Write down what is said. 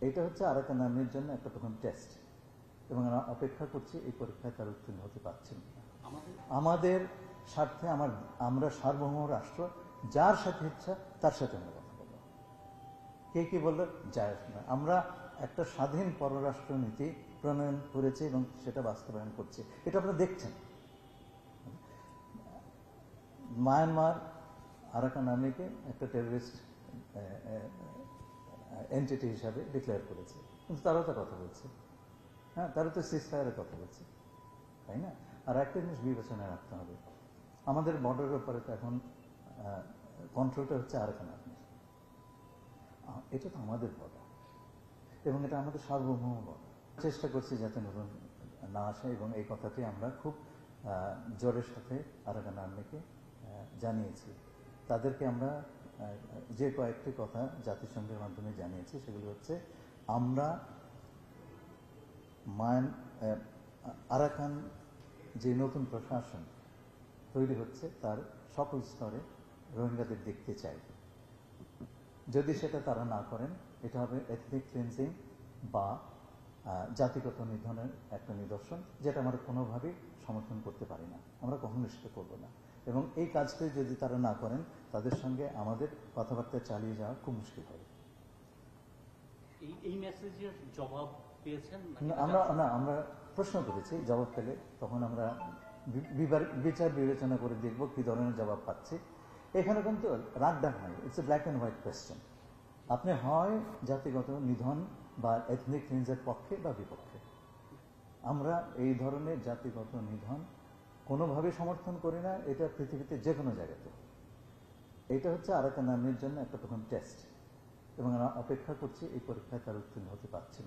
এটা হচ্ছে আরাকান আর্মির জন্য একটা প্রথম টেস্ট, এবং আমরা অপেক্ষা করছি এই পরীক্ষায় তার উত্তীর্ণ হতে পারছেন না। আমাদের স্বার্থে আমরা সার্বভৌম রাষ্ট্র, যার সাথে ইচ্ছা তার সাথে আমরা কথা বলবো। কে কি বললো যায় আসে না। আমরা একটা স্বাধীন পররাষ্ট্র নীতি প্রণয়ন করেছি এবং সেটা বাস্তবায়ন করছি। এটা আপনারা দেখছেন। মায়ানমার আরাকান আর্মিকে একটা টেররিস্ট এন্টিটি হিসাবে ডিক্লেয়ার করেছে, কিন্তু তারাও তো কথা বলছে। হ্যাঁ, তারা তো সিজফায়ারের কথা বলছে, তাই না? আর একটা জিনিস বিবেচনায় রাখতে হবে, আমাদের বর্ডারের উপরে তো এখন কন্ট্রোলটা হচ্ছে আরাকান আর্মির। এটা তো আমাদের বর্ডার এবং এটা আমাদের সার্বভৌম বর্ডার। চেষ্টা করছি যাতে নতুন না আসে, এবং এই কথাটি আমরা খুব জোরের সাথে আরাকান আর্মিকে জানিয়েছি। তাদেরকে আমরা যে কয়েকটি কথা জাতিসংঘের মাধ্যমে জানিয়েছি, সেগুলো হচ্ছে আমরা আরাকান যে নতুন প্রশাসন তৈরি হচ্ছে তার সকল স্তরে রোহিঙ্গাদের দেখতে চাই। যদি সেটা তারা না করেন, এটা হবে এথনিক ক্লিনজিং বা জাতিগত নিধনের একটা নিদর্শন, যেটা আমরা কোনোভাবেই সমর্থন করতে পারি না, আমরা কখনো সেটা করবো না। এবং এই কাজটি যদি তারা না করেন, তাদের সঙ্গে আমাদের কথাবার্তা চালিয়ে যাওয়া খুব মুশকিল হবে। এই মেসেজের জবাব পেয়েছেন? আমরা প্রশ্ন করেছি, জবাব পেলে তখন আমরা বিচার বিবেচনা করে দেখব কি ধরনের জবাব পাচ্ছি। এখানে কিন্তু রাগডাক নাই, it's a black and white question. আপনি হয় জাতিগত নিধন বা এথনিক ক্লিনজের পক্ষে বা বিপক্ষে। আমরা এই ধরনের জাতিগত নিধন কোনোভাবে সমর্থন করি না, এটা পৃথিবীতে যে কোনো জায়গাতে। এইটা হচ্ছে আরাকান আর্মির জন্য একটা প্রথম টেস্ট, এবং আমরা অপেক্ষা করছি এই পরীক্ষায় তার উত্তীর্ণ হতে পারছেন।